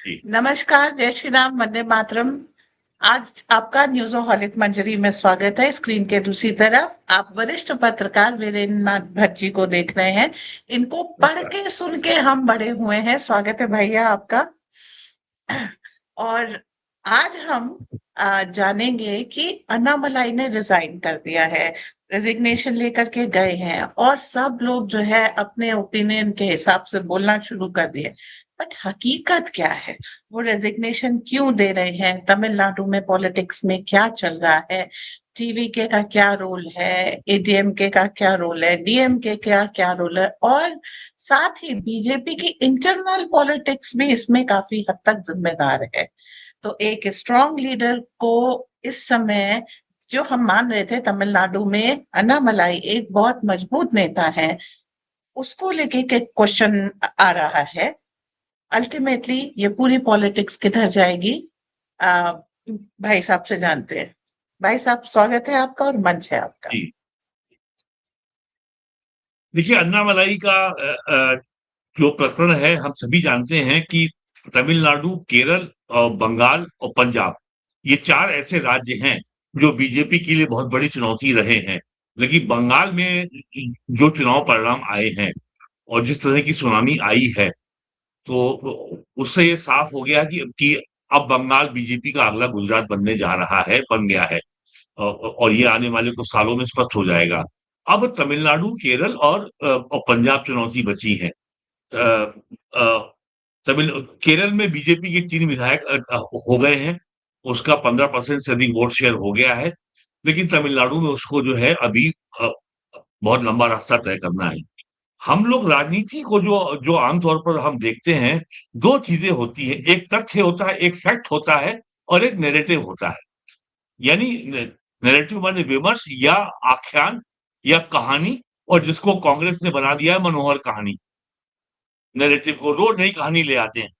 जी। नमस्कार, जय श्री राम, वंदे मातरम। आज आपका न्यूज़ोहॉलिक मंजरी में स्वागत है। स्क्रीन के दूसरी तरफ आप वरिष्ठ पत्रकार वीरेंद्र नाथ भट्ट जी को देख रहे हैं। इनको पढ़ नमस्कार। के सुन के हम बड़े हुए हैं। स्वागत है भैया आपका। और आज हम जानेंगे कि अन्नामलाई ने रिजाइन कर दिया है, रेजिग्नेशन लेकर के गए हैं और सब लोग जो है अपने ओपिनियन के हिसाब से बोलना शुरू कर दिए। बट हकीकत क्या है? वो रेजिग्नेशन क्यों दे रहे हैं? तमिलनाडु में पॉलिटिक्स में क्या चल रहा है? टीवीके का क्या रोल है? एडीएमके का क्या रोल है? डीएमके का क्या रोल है? और साथ ही बीजेपी की इंटरनल पॉलिटिक्स भी इसमें काफी हद तक जिम्मेदार है। तो एक स्ट्रांग लीडर को इस समय, जो हम मान रहे थे तमिलनाडु में अन्नामलाई एक बहुत मजबूत नेता है, उसको लेके के क्वेश्चन आ रहा है। अल्टीमेटली ये पूरी पॉलिटिक्स किधर जाएगी? आ, भाई साहब से जानते हैं। भाई साहब, स्वागत है आपका और मंच है आपका। जी। देखिए, अन्नामलाई का जो प्रकरण है, हम सभी जानते हैं कि तमिलनाडु, केरल और बंगाल और पंजाब, ये 4 ऐसे राज्य हैं जो बीजेपी के लिए बहुत बड़ी चुनौती रहे हैं। लेकिन बंगाल में जो चुनाव परिणाम आए हैं और जिस तरह की सुनामी आई है, तो उससे ये साफ हो गया कि अब बंगाल बीजेपी का अगला गुजरात बनने जा रहा है, बन गया है। और ये आने वाले कुछ सालों में स्पष्ट हो जाएगा। अब तमिलनाडु, केरल और पंजाब चुनौती बची है। अ, अ, तमिल केरल में बीजेपी के 3 विधायक हो गए हैं, उसका 15% से अधिक वोट शेयर हो गया है। लेकिन तमिलनाडु में उसको जो है अभी अ, बहुत लंबा रास्ता तय करना है। हम लोग राजनीति को जो जो आमतौर पर हम देखते हैं, 2 चीज़ें होती हैं, एक तथ्य होता है, एक फैक्ट होता है और एक नैरेटिव होता है। यानी नैरेटिव माने विमर्श या आख्यान या कहानी, और जिसको कांग्रेस ने बना दिया है मनोहर कहानी। नैरेटिव को रोज़ नई कहानी ले आते हैं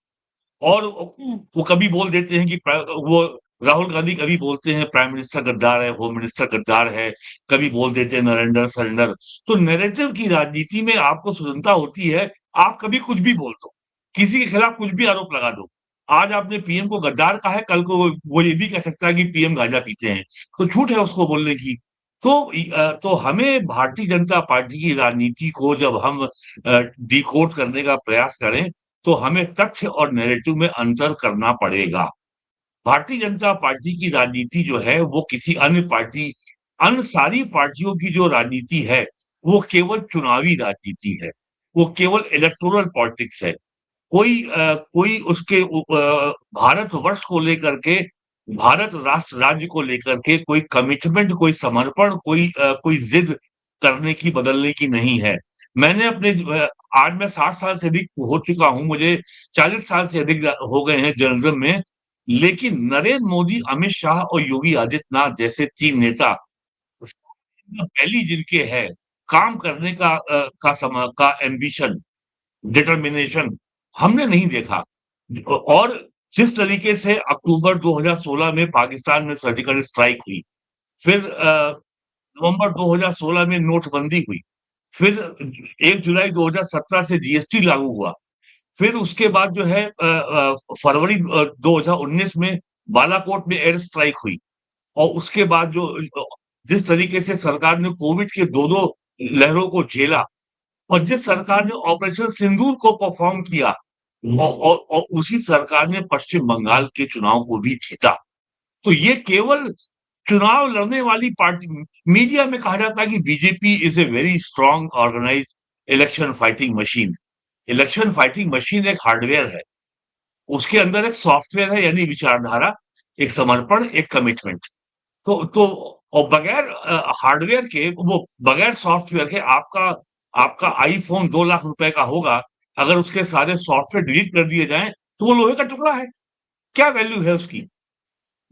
और हम्म। वो कभी बोल देते हैं कि वो राहुल गांधी कभी बोलते हैं प्राइम मिनिस्टर गद्दार है, होम मिनिस्टर गद्दार है, कभी बोल देते हैं नरेंद्र सरेंडर। तो नैरेटिव की राजनीति में आपको स्वतंत्रता होती है, आप कभी कुछ भी बोल दो, किसी के खिलाफ कुछ भी आरोप लगा दो। आज आपने पीएम को गद्दार कहा है, कल को वो ये भी कह सकता है कि पीएम गांजा पीते हैं, तो छूट है उसको बोलने की। तो हमें भारतीय जनता पार्टी की राजनीति को जब हम डिकोड करने का प्रयास करें, तो हमें तथ्य और नैरेटिव में अंतर करना पड़ेगा। भारतीय जनता पार्टी की राजनीति जो है वो किसी अन्य सारी पार्टियों की जो राजनीति है, वो केवल चुनावी राजनीति है, वो केवल इलेक्टोरल पॉलिटिक्स है। कोई उसके भारतवर्ष को लेकर के, भारत राष्ट्र राज्य को लेकर के कोई कमिटमेंट, कोई समर्पण, कोई ज़िद करने की, बदलने की नहीं है। मैंने आज मैं 60 साल से अधिक हो चुका हूँ, मुझे 40 साल से अधिक हो गए हैं जर्नलिज़्म में, लेकिन नरेंद्र मोदी, अमित शाह और योगी आदित्यनाथ जैसे 3 नेता पहली जिनके है काम करने का एम्बिशन, डिटर्मिनेशन, हमने नहीं देखा। और जिस तरीके से अक्टूबर 2016 में पाकिस्तान में सर्जिकल स्ट्राइक हुई, फिर नवंबर 2016 में नोटबंदी हुई, फिर 1 जुलाई 2017 से जीएसटी लागू हुआ, फिर उसके बाद जो है फरवरी 2019 में बालाकोट में एयर स्ट्राइक हुई, और उसके बाद जिस तरीके से सरकार ने कोविड के 2-2 लहरों को झेला, और जिस सरकार ने ऑपरेशन सिंदूर को परफॉर्म किया, और उसी सरकार ने पश्चिम बंगाल के चुनाव को भी जीता। तो ये केवल चुनाव लड़ने वाली पार्टी, मीडिया में कहा जाता है कि BJP is a very strong organised election fighting machine. Election fighting machine एक हार्डवेयर है, उसके अंदर एक सॉफ्टवेयर है, यानी विचारधारा, एक समर्पण, एक कमिटमेंट। तो और बगैर हार्डवेयर के, वो बगैर सॉफ्टवेयर के आपका आपका आईफ़ोन 2 लाख रुपए का होगा, अगर उसके सारे सॉफ्टवेयर डिलीट कर दिए जाएँ, तो वो लोहे का टुकड़ा है। क्या वैल्यू है उसकी,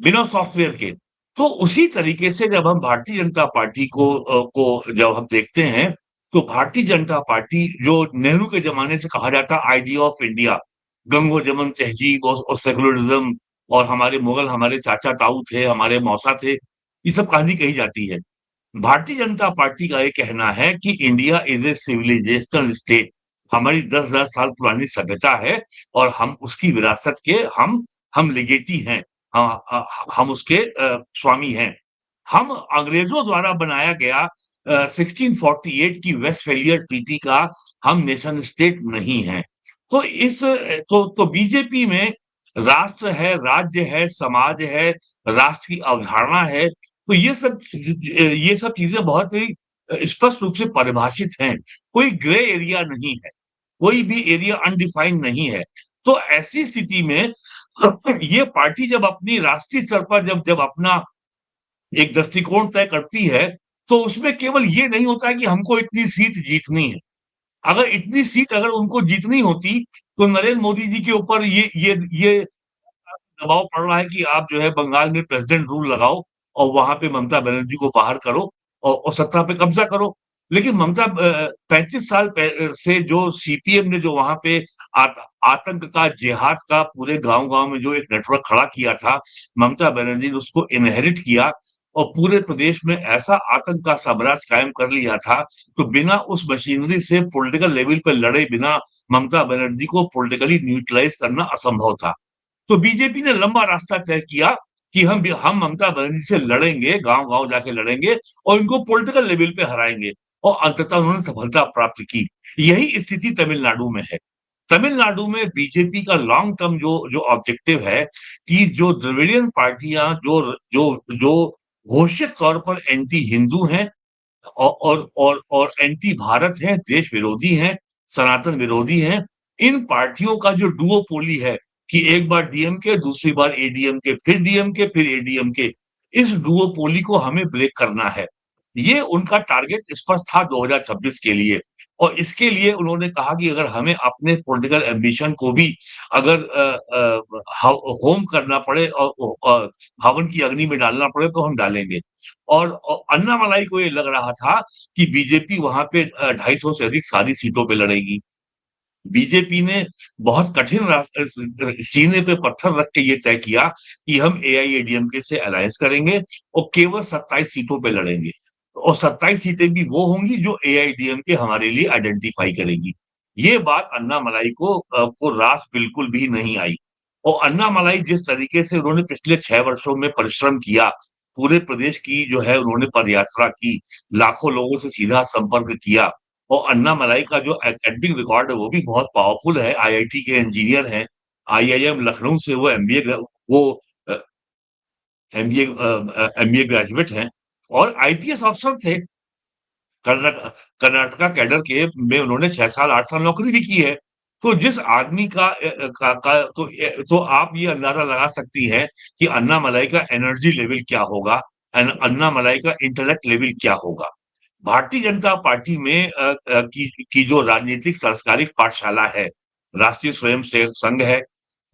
बिना सॉफ्टवेयर के? तो उसी तरीके से जब हम भारतीय जनता पार्टी को जब हम देखते हैं, तो भारतीय जनता पार्टी जो नेहरू के ज़माने से कहा जाता आइडिया ऑफ इंडिया, गंगो-जमन तहज़ीब और सेक्युलरिज़्म, और हमारे मुगल हमारे चाचा ताऊ थे, हमारे मौसा थे, ये सब कहानी कही जाती है। भारतीय जनता पार्टी का ये कहना है कि इंडिया इज़ ए सिविलाइज़ेशनल स्टेट, हमारी 10,000 साल पुरानी सभ्यता है और हम उसकी विरासत के हम लेगेटी हैं। हम उसके स्वामी हैं। हम अंग्रेज़ों द्वारा बनाया गया 1648 की वेस्टफैलियर ट्रीटी का हम नेशन स्टेट नहीं हैं। तो तो बीजेपी में राष्ट्र है, राज्य है, समाज है, राष्ट्र की अवधारणा है, तो ये सब चीज़ें बहुत ही स्पष्ट रूप से परिभाषित हैं। कोई ग्रे एरिया नहीं है, कोई भी एरिया अनडिफाइंड नहीं है। तो ऐसी स्थिति में ये पार्टी जब अपनी राष्ट्रीय स्तर पर जब जब अपना एक दृष्टिकोण तय करती है, तो उसमें केवल ये नहीं होता है कि हमको इतनी सीट जीतनी है। अगर इतनी सीट अगर उनको जीतनी होती, तो नरेंद्र मोदी जी के ऊपर ये दबाव पड़ रहा है कि आप जो है बंगाल में प्रेसिडेंट रूल लगाओ और वहाँ पे ममता बनर्जी को बाहर करो और सत्ता पे कब्जा करो। लेकिन 35 साल से जो सीपीएम ने जो वहाँ पे आतंक का, जिहाद का पूरे गाँव-गाँव में जो एक नेटवर्क खड़ा किया था, ममता बनर्जी ने उसको इनहेरिट किया और पूरे प्रदेश में ऐसा आतंक का साम्राज्य कायम कर लिया था, तो बिना उस मशीनरी से पॉलिटिकल लेवल पे लड़े बिना ममता बनर्जी को पॉलिटिकली न्यूट्रलाइज़ करना असंभव था। तो बीजेपी ने लंबा रास्ता तय किया कि हम ममता बनर्जी से लड़ेंगे, गाँव-गाँव जाके लड़ेंगे और इनको पॉलिटिकल लेवल पे हराएँगे और अंततः उन्होंने सफलता प्राप्त की। यही स्थिति तमिलनाडु में है। तमिलनाडु में बीजेपी का लॉन्ग टर्म जो जो ऑब्जेक्टिव है कि जो द्रविडियन पार्टियाँ जो जो घोषित तौर पर एंटी हिंदू हैं और एंटी भारत हैं, देश विरोधी हैं, सनातन विरोधी हैं। इन पार्टियों का जो डुओपोली है कि एक बार डीएमके, दूसरी बार एडीएमके, फिर डीएमके, फिर एडीएमके, इस डुओपोली को हमें ब्रेक करना है। ये उनका टारगेट स्पष्ट था 2026 के लिए और इसके लिए उन्होंने कहा कि अगर हमें अपने पॉलिटिकल एम्बिशन को भी अगर होम करना पड़े और हवन की अग्नि में डालना पड़े तो हम डालेंगे। और अन्नामलाई को ये लग रहा था कि बीजेपी वहाँ पे 250 से अधिक सारी सीटों पे लड़ेगी। बीजेपी ने बहुत कठिन सीने पे पत्थर रख के ये तय किया कि हम एआईएडीएमके से अलायंस करेंगे और केवल 27 सीटों पे लड़ेंगे और 27 सीटें भी वो होंगी जो एआईएडीएमके हमारे लिए आइडेंटिफाई करेगी। ये बात अन्नामलाई को रास बिल्कुल भी नहीं आई और अन्नामलाई जिस तरीके से उन्होंने पिछले 6 वर्षों में परिश्रम किया, पूरे प्रदेश की जो है उन्होंने पदयात्रा की, लाखों लोगों से सीधा संपर्क किया और अन्नामलाई का जो एकेडमिक रिकॉर्ड है वो भी बहुत पावरफुल है, आईआईटी के इंजीनियर हैं, आईआईएम लखनऊ से वो वो अ, एमबीए ग्रेजुएट हैं और आईपीएस अफ़सर थे। कर्नाटका कैडर के में उन्होंने 6 साल 8 साल नौकरी भी की है। तो जिस आदमी का तो आप ये अंदाज़ा लगा सकती हैं कि अन्नामलाई का एनर्जी लेवल क्या होगा, अन्नामलाई का इंटेलेक्ट लेवल क्या होगा। भारतीय जनता पार्टी में की जो राजनीतिक सांस्कारिक पाठशाला है, राष्ट्रीय स्वयंसेवक संघ है,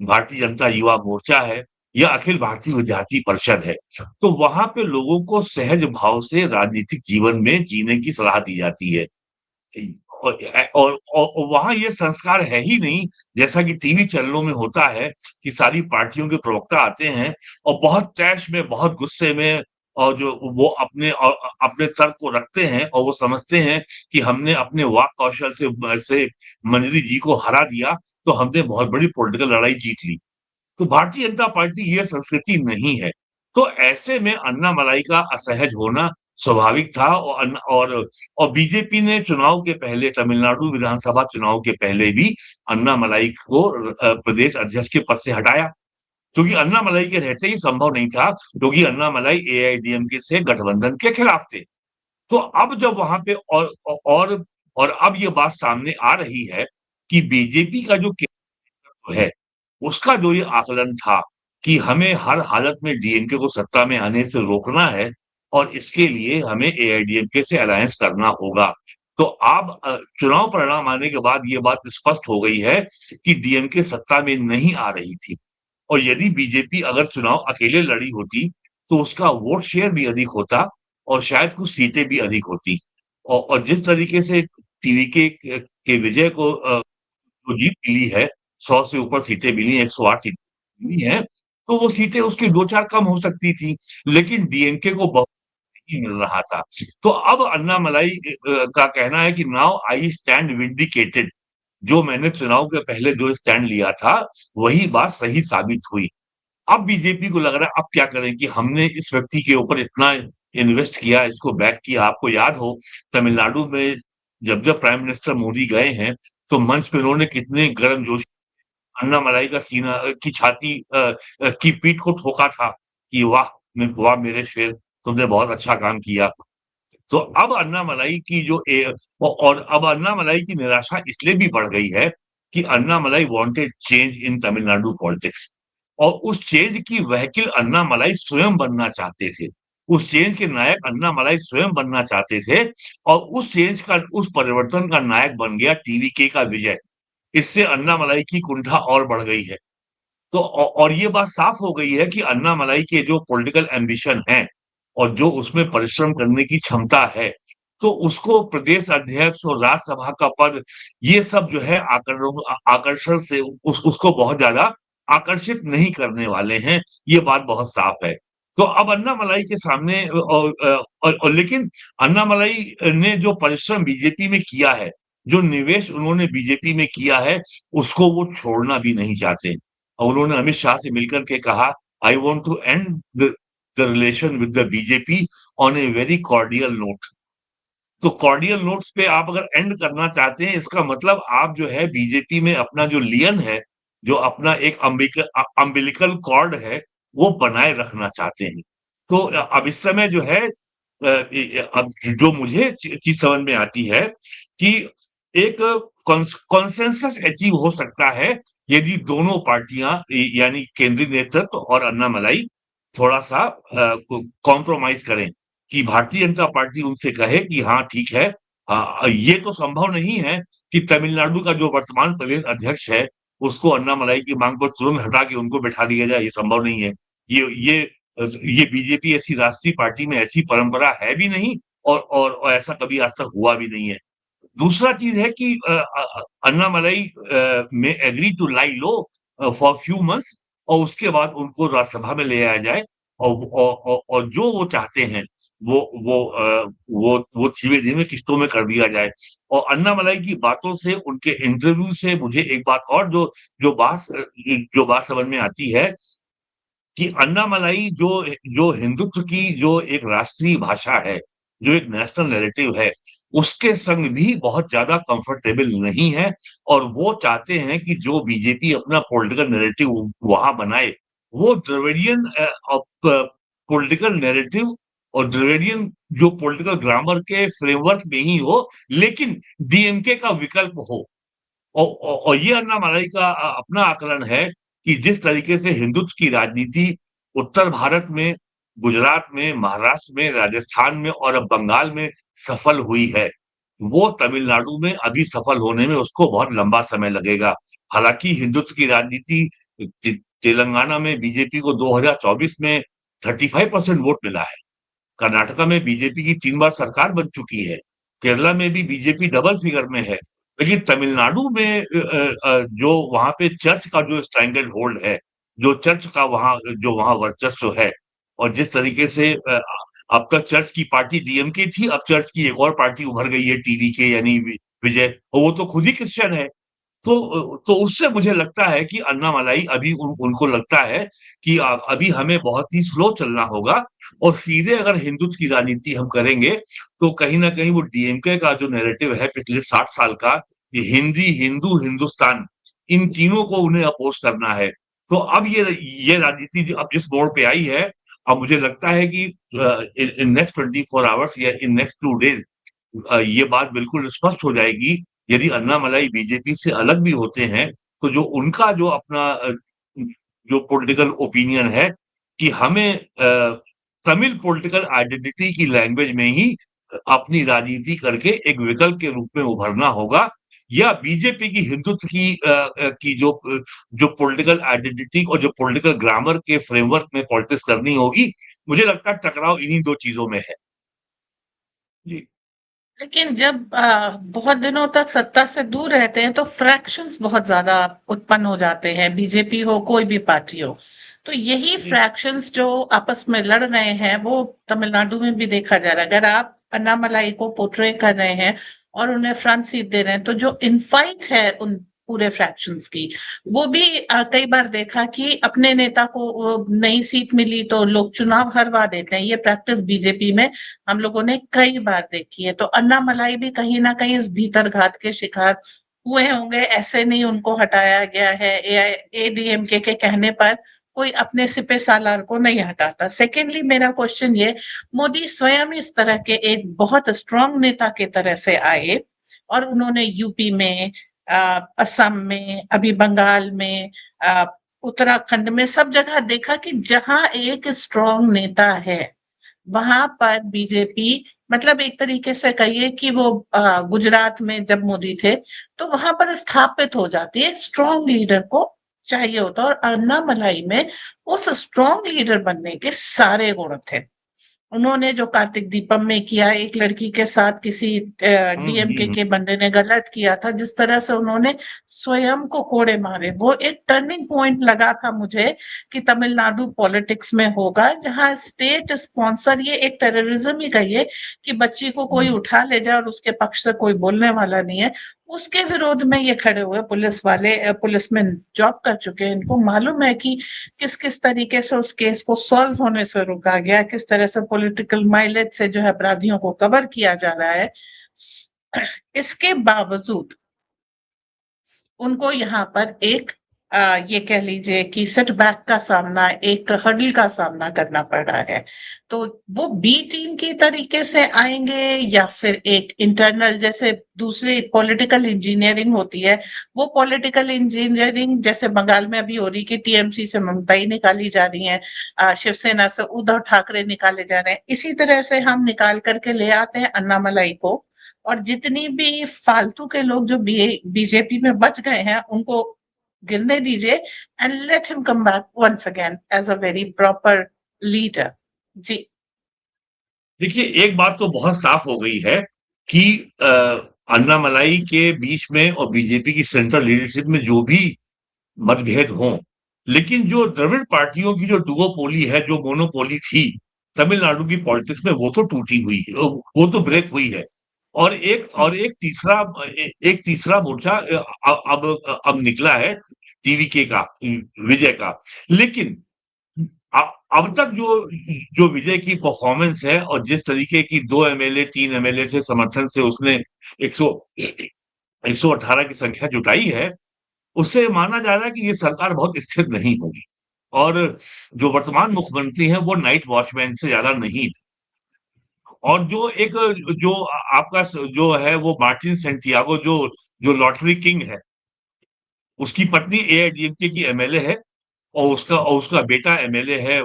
भारतीय जनता युवा मोर्चा है या अखिल भारतीय विद्यार्थी परिषद है। तो वहाँ पे लोगों को सहज भाव से राजनीतिक जीवन में जीने की सलाह दी जाती है। और वहाँ ये संस्कार है ही नहीं, जैसा कि टीवी चैनलों में होता है कि सारी पार्टियों के प्रवक्ता आते हैं और बहुत तैश में, बहुत गुस्से में और जो वो अपने तर्क को रखते हैं और वो समझते हैं कि हमने अपने वाक कौशल से मंजरी जी को हरा दिया, तो हमने बहुत बड़ी पॉलिटिकल लड़ाई जीत ली। तो भारतीय जनता पार्टी ये संस्कृति नहीं है। तो ऐसे में अन्नामलाई का असहज होना स्वाभाविक था और बीजेपी ने चुनाव के पहले तमिलनाडु विधानसभा चुनाव के पहले भी अन्नामलाई को प्रदेश अध्यक्ष के पद से हटाया। क्योंकि अन्नामलाई के रहते ही संभव नहीं था, क्योंकि अन्नामलाई एआईएडीएमके से गठबंधन के खिलाफ थे। तो अब जब वहाँ पे और अब ये बात सामने आ रही है कि बीजेपी का जो केंद्र है उसका जो ये आकलन था कि हमें हर हालत में डीएमके को सत्ता में आने से रोकना है और इसके लिए हमें एआईडीएमके से अलायंस करना होगा। तो अब चुनाव परिणाम आने के बाद ये बात स्पष्ट हो गई है कि डीएमके सत्ता में नहीं आ रही थी और यदि बीजेपी अगर चुनाव अकेले लड़ी होती, तो उसका वोट शेयर भी अधिक होता और शायद कुछ सीटें भी अधिक होती। और जिस तरीके से टीवीके के विजय को जो जीत मिली है, 100 से ऊपर सीटें मिली हैं, 108 सीटें मिली हैं, तो वो सीटें उसकी 2-4 कम हो सकती थी, लेकिन डीएमके को बहुत नहीं मिल रहा था। तो अब अन्नामलाई का कहना है कि नाउ आई स्टैंड विंडिकेटेड जो मैंने चुनाव के पहले जो स्टैंड लिया था, वही बात सही साबित हुई। अब बीजेपी को लग रहा है अब क्या करें कि हमने इस व्यक्ति के ऊपर इतना इन्वेस्ट किया, इसको बैक किया। आपको याद हो तमिलनाडु में जब प्राइम मिनिस्टर मोदी गए हैं, तो मंच पे उन्होंने कितने गर्मजोशी अन्नामलाई का सीना की छाती की पीठ को ठोका था कि वाह! वाह मेरे शेर, तुमने बहुत अच्छा काम किया। तो अब अन्नामलाई की जो और अब अन्नामलाई की निराशा इसलिए भी बढ़ गई है कि Annamalai wanted change in Tamil Nadu politics और उस चेंज की व्हीकल अन्नामलाई स्वयं बनना चाहते थे। उस चेंज के नायक अन्नामलाई स्वयं बनना चाहते थे और उस परिवर्तन का नायक बन गया टीवीके का विजय। इससे अन्नामलाई की कुंठा और बढ़ गई है। तो और ये बात साफ हो गई है कि अन्नामलाई के जो पॉलिटिकल एम्बिशन हैं और जो उसमें परिश्रम करने की क्षमता है, तो उसको प्रदेश अध्यक्ष और राज्यसभा का पद ये सब जो है आकर्षण से उसको बहुत ज़्यादा आकर्षित नहीं करने वाले हैं, ये बात बहुत साफ है। तो अब अन्नामलाई के सामने और लेकिन अन्नामलाई ने जो परिश्रम बीजेपी में किया है, जो निवेश उन्होंने बीजेपी में किया है, उसको वो छोड़ना भी नहीं चाहते। और उन्होंने अमित शाह से मिलकर के कहा, I want to end the relation with the BJP on a very cordial note. तो कॉर्डियल नोट्स पे आप अगर एंड करना चाहते हैं, इसका मतलब आप जो है बीजेपी में अपना जो लियन है, जो अपना एक अम्बिलिकल कॉर्ड है, वो बनाए रखना चाहते हैं। तो अब इस समय जो है अब जो मुझे चीज़ समझ में आती है कि एक कॉन्सेंसस अचीव हो सकता है यदि दोनों पार्टियां यानी केंद्रीय नेतृत्व और अन्नामलाई थोड़ा-सा कॉम्प्रोमाइज़ करें कि भारतीय जनता पार्टी उनसे कहे कि हाँ, ठीक है। ये तो संभव नहीं है कि तमिलनाडु का जो वर्तमान प्रदेश अध्यक्ष है, उसको अन्नामलाई की माँग पर तुरंत हटा के उनको बैठा दिया जाए, ये संभव नहीं है। ये ये ये बीजेपी ऐसी राष्ट्रीय पार्टी में ऐसी परंपरा है भी नहीं और ऐसा कभी आज तक हुआ भी नहीं है। दूसरा चीज़ है कि अन्नामलाई में agree to lie low for few months और उसके बाद उनको राज्यसभा में ले आया जाए और जो वो चाहते हैं वो वो धीमे-धीमे किश्तों में कर दिया जाए। और अन्नामलाई की बातों से, उनके इंटरव्यू से मुझे एक बात और जो बात समझ में आती है कि अन्नामलाई जो हिंदुत्व की जो एक राष्ट्रीय भाषा है, जो एक नेशनल नैरेटिव है, उसके संग भी बहुत ज़्यादा कंफर्टेबल नहीं है और वो चाहते हैं कि जो बीजेपी अपना पॉलिटिकल नैरेटिव वहाँ बनाए, वो द्रविडियन पॉलिटिकल नैरेटिव और द्रविडियन जो पॉलिटिकल ग्रामर के फ्रेमवर्क में ही हो, लेकिन डीएमके का विकल्प हो। और ये अन्नामलाई का अपना आकलन है कि जिस तरीके से हिंदुत्व की राजनीति उत्तर भारत में, गुजरात में, महाराष्ट्र में, राजस्थान में और अब बंगाल में सफल हुई है, वो तमिलनाडु में अभी सफल होने में उसको बहुत लंबा समय लगेगा। हालाँकि हिंदुत्व की राजनीति तेलंगाना में बीजेपी को 2024 में 35% वोट मिला है। कर्नाटका में बीजेपी की 3 बार सरकार बन चुकी है। केरला में भी बीजेपी डबल फिगर में है। लेकिन तमिलनाडु में जो वहाँ पे चर्च का जो स्ट्रैंगल होल्ड है, जो वहाँ वर्चस्व है और जिस तरीके से अब तक चर्च की पार्टी डीएमके थी, अब चर्च की एक और पार्टी उभर गई है टीवीके यानी विजय और वो तो खुद ही क्रिश्चियन है। तो उससे मुझे लगता है कि अन्नामलाई अभी उनको लगता है कि अभी हमें बहुत ही स्लो चलना होगा और सीधे अगर हिंदुत्व की राजनीति हम करेंगे, तो कहीं न कहीं वो डीएमके का जो नैरेटिव है पिछले 60 साल का, ये हिंदी, हिंदू, हिंदुस्तान, इन तीनों को उन्हें अपोज़ करना है। तो अब ये राजनीति जो अब जिस मोड़ पे आई है, अब मुझे लगता है कि इन नेक्स्ट 24 आवर्स या इन नेक्स्ट 2 डेज़ ये बात बिल्कुल स्पष्ट हो जाएगी, यदि अन्नामलाई बीजेपी से अलग भी होते हैं, तो जो उनका जो अपना जो पॉलिटिकल ओपिनियन है कि हमें तमिल पॉलिटिकल आइडेंटिटी की लैंग्वेज में ही अपनी राजनीति करके एक विकल्प के रूप में उभरना होगा या बीजेपी की हिंदुत्व की जो पॉलिटिकल आइडेंटिटी और जो पॉलिटिकल ग्रामर के फ्रेमवर्क में पॉलिटिक्स करनी होगी, मुझे लगता है टकराव इन्हीं 2 चीज़ों में है। जी। लेकिन जब बहुत दिनों तक सत्ता से दूर रहते हैं तो फ्रैक्शंस बहुत ज्यादा उत्पन्न हो जाते हैं, बीजेपी हो कोई भी पार्टी हो। तो यही जी। फ्रैक्शंस जो आपस में लड़ रहे हैं वो तमिलनाडु में भी देखा जा रहा है। अगर आप अन्नामलाई को पोर्ट्रे कर रहे हैं और उन्हें फ्रंट सीट दे रहे हैं। तो जो इनफाइट है उन पूरे फ्रैक्शंस की, वो भी कई बार देखा कि अपने नेता को नई सीट मिली तो लोग चुनाव हरवा देते हैं। ये प्रैक्टिस बीजेपी में हम लोगों ने कई बार देखी है। तो अन्नामलाई भी कहीं ना कहीं इस भीतरघात के शिकार हुए होंगे। ऐसे नहीं उनको हटाया गया है, एडीएमके के कहने पर कोई अपने सिपे सालार को नहीं हटाता। सेकेंडली मेरा क्वेश्चन ये, मोदी स्वयं इस तरह के एक बहुत स्ट्रांग नेता के तरह से आए और उन्होंने यूपी में, असम में, अभी बंगाल में, उत्तराखंड में, सब जगह देखा कि जहां एक स्ट्रांग नेता है वहां पर बीजेपी, मतलब एक तरीके से कहिए कि वो गुजरात में जब मोदी थे तो वहां पर स्थापित हो जाती है। स्ट्रांग लीडर को चाहिए होता, और अन्नामलाई में उस स्ट्रांग लीडर बनने के सारे गुण थे। उन्होंने जो कार्तिक दीपम में किया, एक लड़की के साथ किसी डीएमके हुँ। के बंदे ने गलत किया था, जिस तरह से उन्होंने स्वयं को कोड़े मारे, वो एक टर्निंग पॉइंट लगा था मुझे कि तमिलनाडु पॉलिटिक्स में होगा, जहां स्टेट स्पॉन्सर, ये एक टेररिज्म ही कहिए कि बच्ची को कोई उठा ले जाए और उसके पक्ष से कोई बोलने वाला नहीं है, उसके विरोध में ये खड़े हुए पुलिस वाले, पुलिस में जॉब कर चुके हैं, इनको मालूम है कि किस किस तरीके से उस केस को सॉल्व होने से रोका गया, किस तरह से पॉलिटिकल माइलेज से जो है अपराधियों को कवर किया जा रहा है। इसके बावजूद उनको यहाँ पर एक ये कह लीजिए कि सेटबैक का सामना, एक हर्डल का सामना करना पड़ रहा है। तो वो बी टीम की तरीके से आएंगे या फिर एक इंटरनल, जैसे दूसरी पॉलिटिकल इंजीनियरिंग होती है, वो पॉलिटिकल इंजीनियरिंग जैसे बंगाल में अभी हो रही कि टीएमसी से ममता ही निकाली जा रही है, शिवसेना से उद्धव ठाकरे निकाले जा रहे हैं, इसी तरह से हम निकाल करके ले आते हैं अन्नामलाई को, और जितनी भी फालतू के लोग जो बीजेपी में बच गए हैं उनको गिरने दीजिए, and let him come back once again as a very proper leader. जी। देखिए, एक बात तो बहुत साफ हो गई है कि अ, अन्नामलाई के बीच में और बीजेपी की सेंट्रल लीडरशिप में जो भी मतभेद हों, लेकिन जो द्रविड़ पार्टियों की जो डुओपोली है, जो मोनोपोली थी, तमिलनाडु की पॉलिटिक्स में वो तो टूटी हुई है, वो तो ब्रेक हुई है। एक तीसरा मोर्चा अब निकला है टीवीके का, विजय का। लेकिन अ, अब तक जो जो विजय की परफॉर्मेंस है और जिस तरीके की 2 एमएलए 3 एमएलए से समर्थन से उसने 100 118 की संख्या जुटाई है, उससे माना जा रहा है कि ये सरकार बहुत स्थिर नहीं होगी। और जो वर्तमान मुख्यमंत्री हैं वो नाइट वॉचमैन से ज़्यादा नहीं थे। और जो एक जो आपका जो है वो मार्टिन सेंटियागो, जो जो लॉटरी किंग है, उसकी पत्नी एआईडीएमके की एमएलए है, और उसका बेटा एमएलए है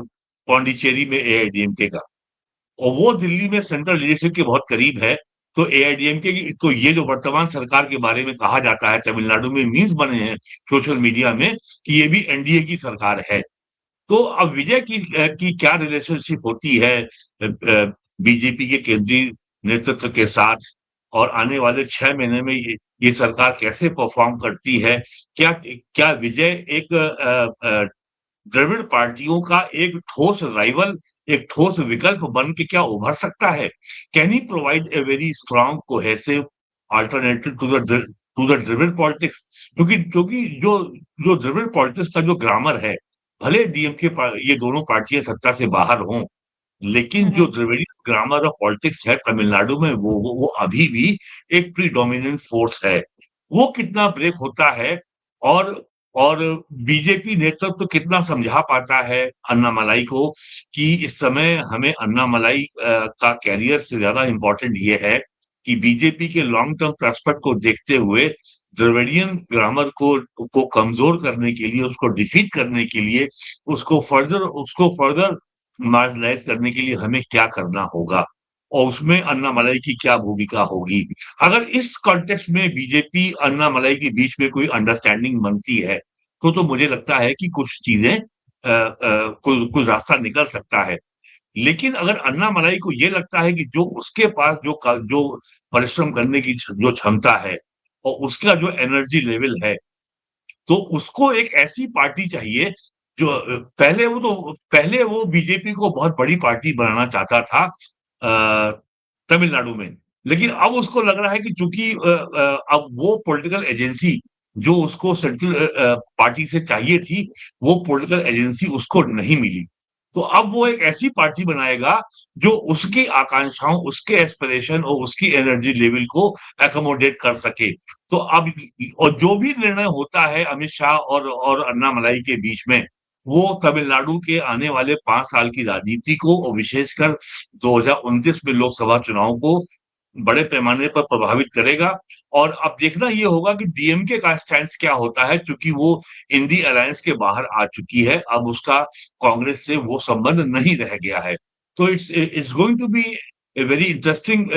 पौंडीचेरी में एआईडीएमके का, और वो दिल्ली में सेंट्रल लीडरशिप के बहुत करीब है। तो एआईडीएमके की, तो ये जो वर्तमान सरकार के बारे में कहा जाता है, तमिलनाडु में मीम्स बने हैं सोशल मीडिया में कि ये भी एनडीए की सरकार है। तो अब विजय की क्या रिलेशनशिप होती है बीजेपी के केंद्रीय नेतृत्व के साथ, और आने वाले 6 महीने में ये सरकार कैसे परफॉर्म करती है? क्या क्या विजय एक द्रविड़ पार्टियों का एक ठोस राइवल, एक ठोस विकल्प बन के क्या उभर सकता है? Can he provide a very strong cohesive alternative to the Dravid politics? क्योंकि जो जो द्रविड़ पॉलिटिक्स का जो ग्रामर है, भले डीएमके ये दोनों पार्टियां सत्ता से बाहर हों, लेकिन जो हम्म। द्रविडियन ग्रामर ऑफ पॉलिटिक्स है तमिलनाडु में, वो अभी भी एक प्रीडोमिनेंट फोर्स है। वो कितना ब्रेक होता है, और और बीजेपी नेतृत्व कितना समझा पाता है अन्नामलाई को कि इस समय हमें अन्नामलाई का करियर से ज़्यादा इम्पोर्टेंट ये है कि बीजेपी के लॉन्ग टर्म प्रॉस्पेक्ट को देखते हुए द्रविडियन ग्रामर को कमज़ोर करने के लिए, उसको डिफीट करने के लिए, उसको फर्दर मार्जिनलाइज़ करने के लिए हमें क्या करना होगा, और उसमें अन्नामलाई की क्या भूमिका होगी। अगर इस कॉन्टेक्स्ट में बीजेपी अन्नामलाई के बीच में कोई अंडरस्टैंडिंग बनती है, तो मुझे लगता है कि कुछ चीज़ें कुछ रास्ता निकल सकता है। लेकिन अगर अन्नामलाई को ये लगता है कि जो उसके पास जो परिश्रम करने की जो क्षमता है और उसका जो एनर्जी लेवल है, तो उसको एक ऐसी पार्टी चाहिए जो पहले वो बीजेपी को बहुत बड़ी पार्टी बनाना चाहता था तमिलनाडु में। लेकिन अब उसको लग रहा है कि चूंकि अब वो पॉलिटिकल एजेंसी जो उसको सेंट्रल पार्टी से चाहिए थी, वो पॉलिटिकल एजेंसी उसको नहीं मिली। तो अब वो एक ऐसी पार्टी बनाएगा जो उसकी आकांक्षाओं, उसके एस्पिरेशन और उसकी एनर्जी लेवल को एकोमोडेट कर सके। तो अब और जो भी निर्णय होता है अमित शाह और अन्नामलाई के बीच में, वो तमिलनाडु के आने वाले 5 साल की राजनीति को और विशेषकर 2029 में लोकसभा चुनाव को बड़े पैमाने पर प्रभावित करेगा। और अब देखना ये होगा कि डीएमके का स्टैंड क्या होता है, क्योंकि वो इंडी अलायंस के बाहर आ चुकी है। अब उसका कांग्रेस से वो संबंध नहीं रह गया है। तो it's going to be a very interesting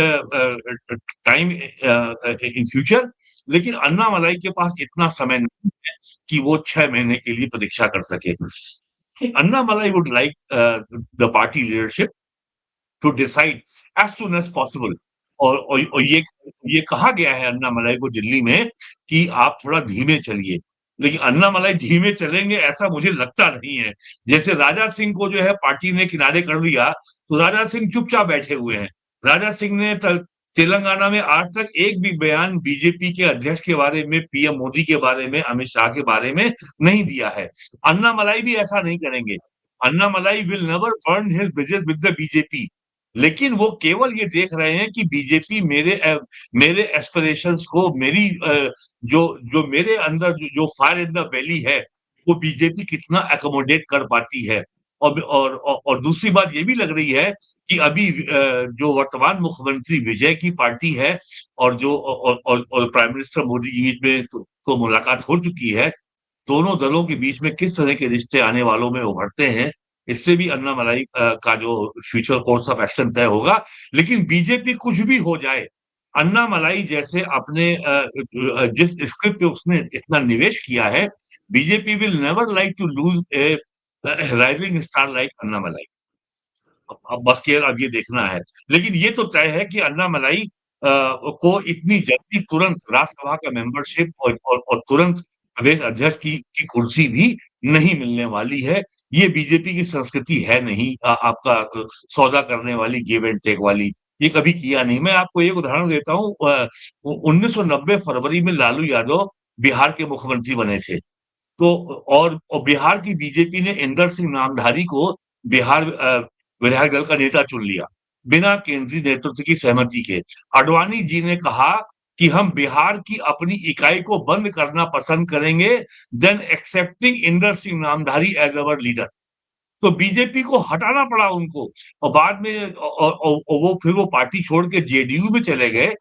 time in future. लेकिन अन्नामलाई के पास इतना समय नहीं है कि वो 6 महीने के लिए प्रतीक्षा कर सके। Annamalai would like the party leadership to decide as soon as possible. और ये कहा गया है अन्नामलाई को दिल्ली में कि आप थोड़ा धीमे चलिए। लेकिन अन्नामलाई धीमे चलेंगे ऐसा मुझे लगता नहीं है। जैसे राजा सिंह को जो है पार्टी ने किनारे कर दिया, तो राजा सिंह चुपचाप बैठे हुए हैं। राजा सिंह ने तेलंगाना में आज तक एक भी बयान बीजेपी के अध्यक्ष के बारे में, पीएम मोदी के बारे में, अमित शाह के बारे में नहीं दिया है। अन्नामलाई भी ऐसा नहीं करेंगे। Annamalai will never burn his bridges with the BJP. लेकिन वो केवल ये देख रहे हैं कि बीजेपी मेरे एस्पिरेशंस को, मेरी जो जो मेरे अंदर जो फायर इन द बेली है, वो बीजेपी कितना एकोमोडेट कर पाती है। और दूसरी बात ये भी लग रही है कि अभी जो वर्तमान मुख्यमंत्री विजय की पार्टी है और प्राइम मिनिस्टर मोदी के बीच में तो मुलाकात हो चुकी है। दोनों दलों के बीच में किस तरह के रिश्ते आने वालों में उभरते हैं, इससे भी अन्नामलाई का जो फ्यूचर कोर्स ऑफ एक्शन तय होगा। लेकिन बीजेपी कुछ भी हो जाए, अन्नामलाई जैसे अपने जिस स्क्रिप्ट पे उसने इतना निवेश किया है, BJP will never like to lose a rising star like Annamalai. अब बस केवल अब ये देखना है। लेकिन ये तो तय है कि अन्नामलाई को इतनी जल्दी तुरंत राज्यसभा का मेंबरशिप और तुरंत प्रदेश अध्यक्ष की कुर्सी भी नहीं मिलने वाली है। ये बीजेपी की संस्कृति है नहीं, आपका सौदा करने वाली, गिव एंड टेक वाली, ये कभी किया नहीं। मैं आपको एक उदाहरण देता हूँ। 1990 फरवरी में लालू यादव बिहार के मुख्यमंत्री बने थे। तो और बिहार की बीजेपी ने इंदर सिंह नामधारी को बिहार विधायक दल का नेता चुन लिया, बिना केंद्रीय नेतृत्व की सहमति के। आडवाणी जी ने कहा कि हम बिहार की अपनी इकाई को बंद करना पसंद करेंगे then excepting Inder Singh Namdhari as our leader. तो बीजेपी को हटाना पड़ा उनको। और बाद में वो फिर वो पार्टी छोड़ के जेडीयू में चले गए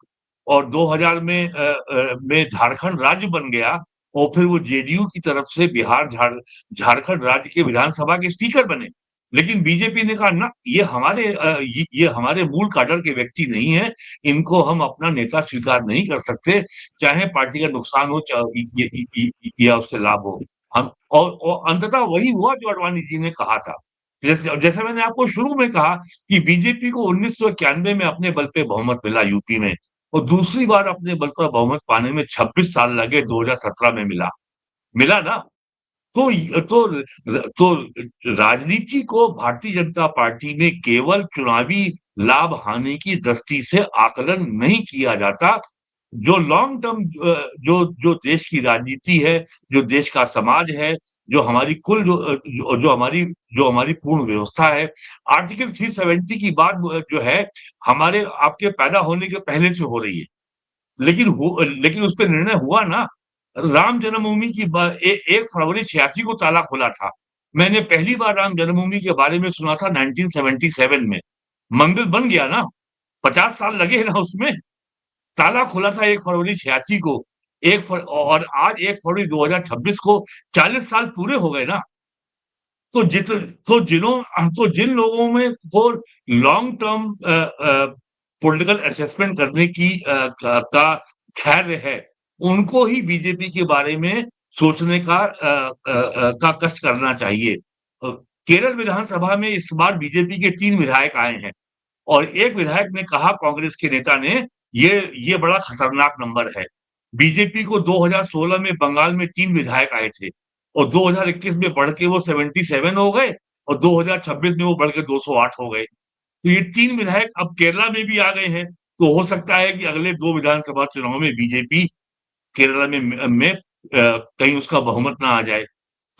और 2000 में झारखंड राज्य बन गया। और फिर वो जेडीयू की तरफ से झारखंड राज्य के विधानसभा के स्पीकर बने। लेकिन बीजेपी ने कहा ना, ये हमारे मूल काडर के व्यक्ति नहीं है, इनको हम अपना नेता स्वीकार नहीं कर सकते, चाहे पार्टी का नुकसान हो या उससे लाभ हो। हम और अंततः वही हुआ जो आडवाणी जी ने कहा था। जैसे मैंने आपको शुरू में कहा कि बीजेपी को 1991 में अपने बल पे बहुमत मिला यूपी में, और दूसरी बार अपने बल पर बहुमत पाने में 26 साल लगे, 2017 में मिला ना। तो राजनीति को भारतीय जनता पार्टी में केवल चुनावी लाभ हानि की दृष्टि से आकलन नहीं किया जाता। जो लॉन्ग टर्म जो जो देश की राजनीति है, जो देश का समाज है, जो हमारी कुल जो हमारी पूर्ण व्यवस्था है, आर्टिकल 370 की बात जो है हमारे आपके पैदा होने के पहले से हो रही है। लेकिन उस पे निर्णय हुआ ना। राम जन्मभूमि की 1 फरवरी 86 को ताला खुला था। मैंने पहली बार राम जन्मभूमि के बारे में सुना था 1977 में। मंदिर बन गया ना, 50 साल लगे ना उसमें। ताला खुला था 1 फरवरी 86 को। और आज 1 फरवरी 2026 को 40 साल पूरे हो गए ना। तो जित तो जिन लोगों में को लॉन्ग टर्म पॉलिटिकल असेसमेंट करने का धैर्य है, उनको ही बीजेपी के बारे में सोचने का कष्ट करना चाहिए। केरल विधानसभा में इस बार बीजेपी के 3 विधायक आए हैं और एक विधायक ने कहा, कांग्रेस के नेता ने, ये बड़ा खतरनाक नंबर है। बीजेपी को 2016 में बंगाल में 3 विधायक आए थे और 2021 में बढ़ के वो 77 हो गए और 2026 में वो बढ़ के 208 हो गए। तो ये 3 विधायक अब केरला में भी आ गए हैं। तो हो सकता है कि अगले 2 विधानसभा चुनाव में बीजेपी केरल में कहीं उसका बहुमत ना आ जाए।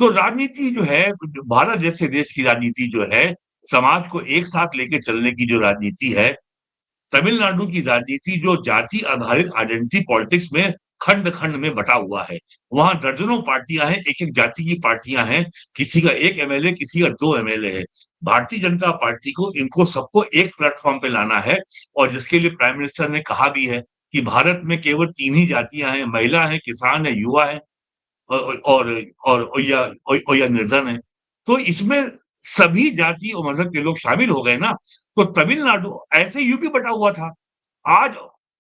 तो राजनीति जो है, भारत जैसे देश की राजनीति जो है, समाज को एक साथ लेके चलने की जो राजनीति है, तमिलनाडु की राजनीति जो जाति आधारित आइडेंटिटी पॉलिटिक्स में खंड-खंड में बँटा हुआ है। वहाँ दर्जनों पार्टियाँ हैं, एक-एक जाति की पार्टियाँ हैं, किसी का 1 एमएलए, किसी का 2 एमएलए है। भारतीय जनता पार्टी को इनको सबको एक प्लेटफ़ॉर्म पे लाना है और जिसके लिए प्राइम मिनिस्टर ने कहा भी है कि भारत में केवल 3 ही जातियाँ हैं, महिला है, किसान है, युवा है अ, और या निर्धन है। तो इसमें सभी जाति और मज़हब के लोग शामिल हो गए ना, तो तमिलनाडु ऐसे यूपी बँटा हुआ था। आज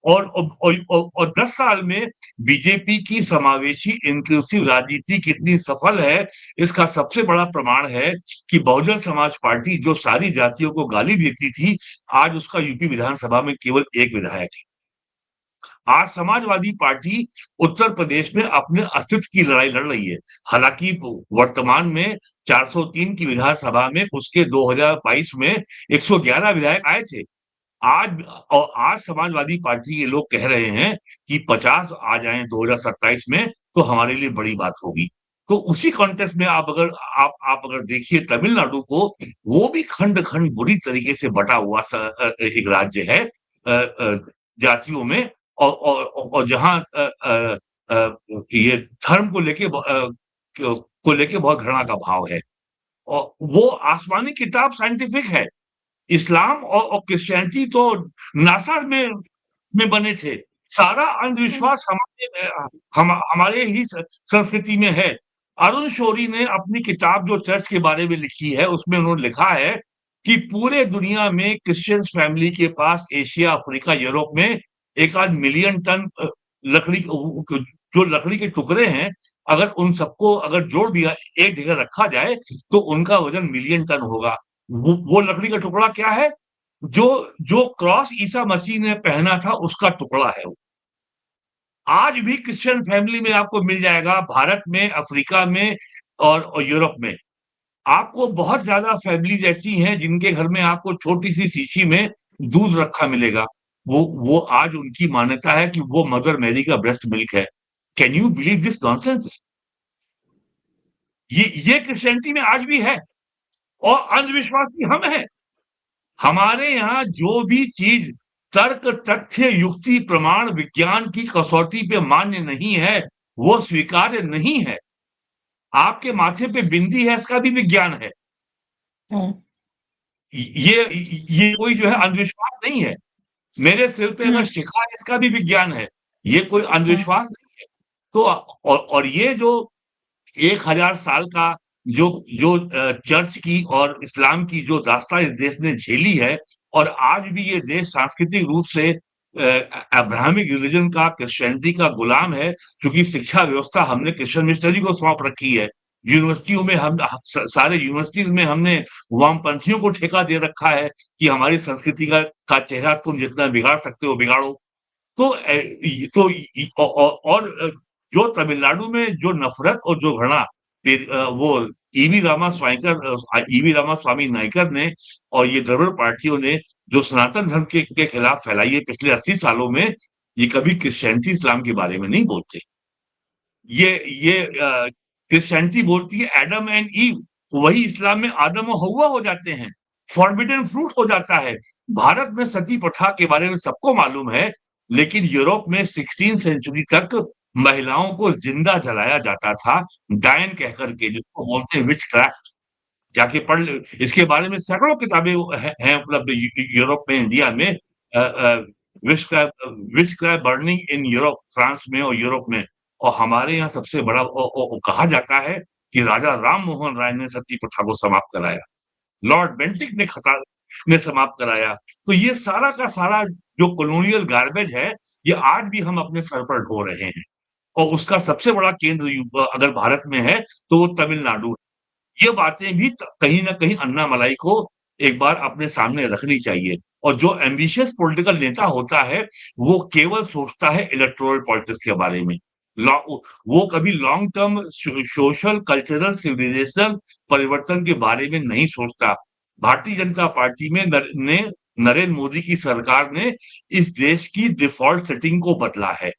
और 10 साल में बीजेपी की समावेशी इंक्लूसिव राजनीति कितनी सफल है, इसका सबसे बड़ा प्रमाण है कि बहुजन समाज पार्टी जो सारी जातियों को गाली देती थी, आज उसका यूपी विधानसभा में केवल 1 विधायक है। आज समाजवादी पार्टी उत्तर प्रदेश में अपने अस्तित्व की लड़ाई लड़ रही है। हालाँकि वर्तमान में 403 की विधानसभा में उसके 2022 में 111 विधायक आए थे। आज समाजवादी पार्टी के लोग कह रहे हैं कि 50 आ जाएँ 2027 में तो हमारे लिए बड़ी बात होगी। तो उसी कॉन्टेक्स्ट में आप अगर देखिए तमिलनाडु को, वो भी खंड-खंड बुरी तरीके से बँटा हुआ एक राज्य है जातियों में और जहाँ ये धर्म को लेके बहुत घृणा का भाव है। और वो आसमानी किताब साइंटिफिक है। इस्लाम और क्रिश्चियनिटी तो नासा में बने थे। सारा हुँ, अंधविश्वास हमारे ही संस्कृति में है। अरुण शौरी ने अपनी किताब जो चर्च के बारे में लिखी है, उसमें उन्होंने लिखा है कि पूरे दुनिया में क्रिश्चियन फैमिली के पास एशिया, अफ्रीका, यूरोप में 1 आध मिलियन टन लकड़ी जो लकड़ी के टुकड़े हैं, अगर उन सबको अगर जोड़ दिया, एक जगह रखा जाए, तो उनका वज़न मिलियन टन होगा। वो लकड़ी का टुकड़ा क्या है? जो जो क्रॉस ईसा मसीह ने पहना था उसका टुकड़ा है वो। आज भी क्रिश्चियन फैमिली में आपको मिल जाएगा, भारत में, अफ्रीका में और यूरोप में। आपको बहुत ज़्यादा फैमिलीज़ ऐसी हैं जिनके घर में आपको छोटी-सी शीशी में दूध रखा मिलेगा। वो आज उनकी मान्यता है कि वो मदर मैरी का ब्रेस्ट मिल्क है। Can you believe this nonsense? ये क्रिश्चियनिटी में आज भी है और अंधविश्वासी हम हैं। हमारे यहाँ जो भी चीज़ तर्क, तथ्य, युक्ति, प्रमाण, विज्ञान की कसौटी पे मान्य नहीं है, वो स्वीकार्य नहीं है। आपके माथे पे बिंदी है, इसका भी विज्ञान है। हुँ, ये कोई जो है अंधविश्वास नहीं है। मेरे सिर पे अगर हुँ, शिखा है, इसका भी विज्ञान है। ये कोई हुँ, अंधविश्वास नहीं है। तो और ये जो 1000 साल का जो जो चर्च की और इस्लाम की जो दास्ताँ इस देश ने झेली है और आज भी ये देश सांस्कृतिक रूप से अब्राहमिक रिलिजन का, क्रिश्चियनिटी का गुलाम है, क्योंकि शिक्षा व्यवस्था हमने क्रिश्चियन मिशनरी को सौंप रखी है। यूनिवर्सिटियों में हम ह स सारे यूनिवर्सिटीज़ में हमने वामपंथियों को ठेका दे रखा है कि हमारी संस्कृति का चेहरा तुम जितना बिगाड़ सकते हो, बिगाड़ो। तो तो जो तमिलनाडु में जो नफ़रत और जो घृणा वो ईवी रामास्वामी नायकर ने और ये द्रविड़ पार्टियों ने जो सनातन धर्म के खिलाफ फैलाई है पिछले 80 सालों में, ये कभी क्रिश्चियनिटी इस्लाम के बारे में नहीं बोलते। क्रिश्चियनिटी बोलती है एडम एंड ईव, वही इस्लाम में आदम और हव्वा हो जाते हैं, फॉरबिडन फ्रूट हो जाता है। भारत में सती प्रथा के बारे में सबको मालूम है, लेकिन यूरोप में 16th सेंचुरी तक महिलाओं को जिंदा जलाया जाता था, डायन कह कर के, जिसको बोलते हैं विचक्राफ्ट। जाके पढ़ ले, इसके बारे में सैकड़ों किताबें हैं उपलब्ध यूरोप में, इंडिया में witchcraft burning in Europe, France में और यूरोप में। और हमारे यहाँ सबसे बड़ा कहा जाता है कि राजा राम मोहन राय ने सती प्रथा को समाप्त कराया। लॉर्ड बेंटिक ने समाप्त कराया। तो ये सारा का सारा जो कॉलोनियल गार्बेज है, ये आज भी हम अपने सर पर ढो रहे हैं और उसका सबसे बड़ा केंद्र अगर भारत में है, तो वो तमिलनाडु है। ये बातें भी कहीं न कहीं अन्नामलाई को एक बार अपने सामने रखनी चाहिए और जो एम्बिशियस पॉलिटिकल नेता होता है, वो केवल सोचता है इलेक्टोरल पॉलिटिक्स के बारे में। लॉ वो कभी long term social, cultural, civilisational परिवर्तन के बारे में नहीं सोचता। भारतीय जनता पार्टी में नरेंद्र मोदी की सरकार ने इस देश की डिफ़ॉल्ट सेटिंग को बदला है।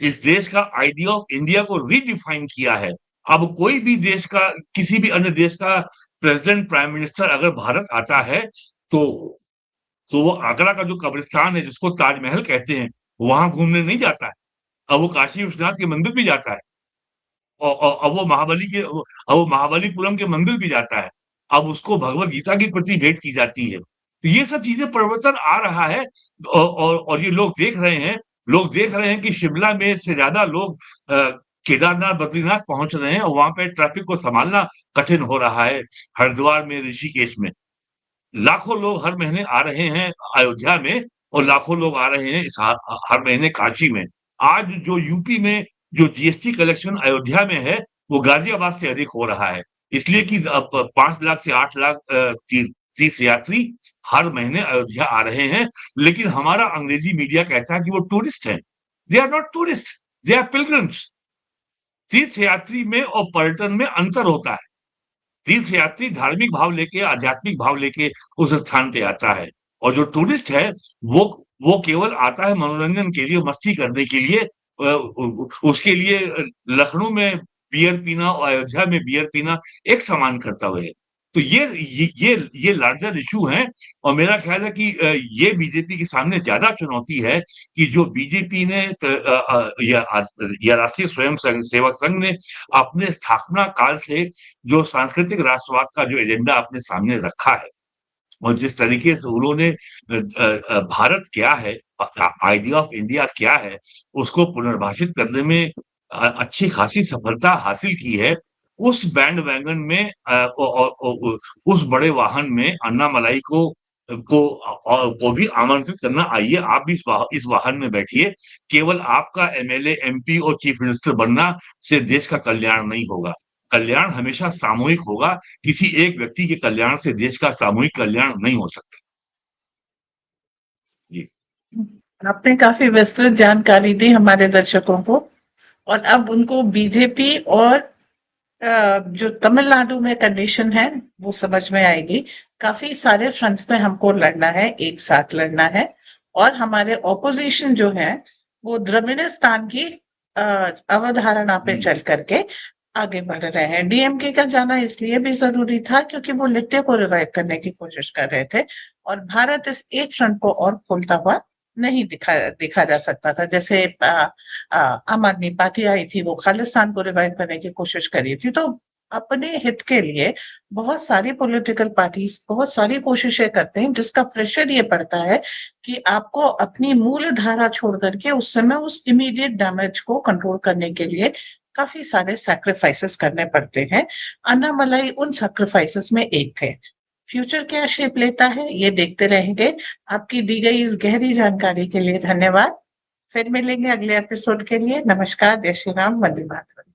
इस देश का आइडिया ऑफ इंडिया को रीडिफाइन किया है। अब कोई भी देश का किसी भी अन्य देश का प्रेज़िडेंट, प्राइम मिनिस्टर अगर भारत आता है, तो वो आगरा का जो कब्रिस्तान है, जिसको ताजमहल कहते हैं, वहाँ घूमने नहीं जाता है। अब वो काशी विश्वनाथ के मंदिर भी जाता है। अब वो महाबलीपुरम के मंदिर भी जाता है। अब उसको भगवद गीता की प्रति भेंट की जाती है। तो ये सब चीज़ें परिवर्तन आ रहा है और ये लोग देख रहे हैं कि शिमला में से ज़्यादा लोग केदारनाथ, बद्रीनाथ पहुँच रहे हैं और वहाँ पे ट्रैफ़िक को सँभालना कठिन हो रहा है, हरिद्वार में, ऋषिकेश में। लाखों लोग हर महीने आ रहे हैं अयोध्या में और लाखों लोग आ रहे हैं हर महीने काशी में। आज जो यूपी में जो जीएसटी कलेक्शन अयोध्या में है, वो गाज़ियाबाद से अधिक हो रहा है। इसलिए कि 5 लाख से 8 लाख तीर्थयात्री हर महीने अयोध्या आ रहे हैं, लेकिन हमारा अंग्रेज़ी मीडिया कहता है कि वो टूरिस्ट हैं। They are not tourist, they are pilgrims. तीर्थयात्री में और पर्यटन में अंतर होता है। तीर्थयात्री धार्मिक भाव लेके, आध्यात्मिक भाव लेके उस स्थान पे आता है और जो टूरिस्ट है, वो केवल आता है मनोरंजन के लिए, मस्ती करने के लिए उसके लिए लखनऊ में बियर पीना और अयोध्या में बियर पीना एक समान कर्तव्य है। तो ये लार्जर इश्यू हैं और मेरा ख़्याल है कि ये बीजेपी के सामने ज़्यादा चुनौती है कि जो बीजेपी ने या राष्ट्रीय स्वयं सेवक संघ ने अपने स्थापना काल से जो सांस्कृतिक राष्ट्रवाद का जो एजेंडा अपने सामने रखा है और जिस तरीके से उन्होंने भारत क्या है, आइडिया ऑफ इंडिया क्या है, उसको पुनर्भाषित करने में अच्छी खासी सफलता हासिल की है। उस बैंड वैगन में उस बड़े वाहन में अन्नामलाई को भी आमंत्रित करना, आइए आप भी इस वाहन में बैठिए। केवल आपका एमएलए, एमपी और चीफ मिनिस्टर बनना से देश का कल्याण नहीं होगा। कल्याण हमेशा सामूहिक होगा, किसी एक व्यक्ति के कल्याण से देश का सामूहिक कल्याण नहीं हो सकता। जी। आपने काफ़ी विस्तृत जानकारी दी हमारे दर्शकों को और अब उनको बीजेपी और जो तमिलनाडु में कंडीशन है, वो समझ में आएगी। काफ़ी सारे फ्रंट्स पे हमको लड़ना है, एक साथ लड़ना है और हमारे ऑपोज़िशन जो है, वो द्रविड़स्तान की अवधारणा पे चल करके आगे बढ़ रहे हैं। डीएमके का जाना इसलिए भी ज़रूरी था क्योंकि वो लिट्टे को रिवाइव करने की कोशिश कर रहे थे और भारत इस एक फ्रंट को और खोलता हुआ नहीं देखा जा सकता था। जैसे आम आदमी पार्टी आई थी, वो खालिस्तान को रिवाइव करने की कोशिश करी थी। तो अपने हित के लिए बहुत सारी पॉलिटिकल पार्टीज बहुत सारी कोशिशें करते हैं, जिसका प्रेशर ये पड़ता है कि आपको अपनी मूल धारा छोड़ करके उस समय उस इमीडिएट डैमेज को कंट्रोल करने के लिए काफी सारे सैक्रिफाइसेस करने पड़ते हैं। अन्नामलाई उन सैक्रिफाइसेस में एक थे। फ्यूचर क्या शेप लेता है, ये देखते रहेंगे। आपकी दी गई इस गहरी जानकारी के लिए धन्यवाद। फिर मिलेंगे अगले एपिसोड के लिए। नमस्कार, जय श्री राम, वंदे मातरम।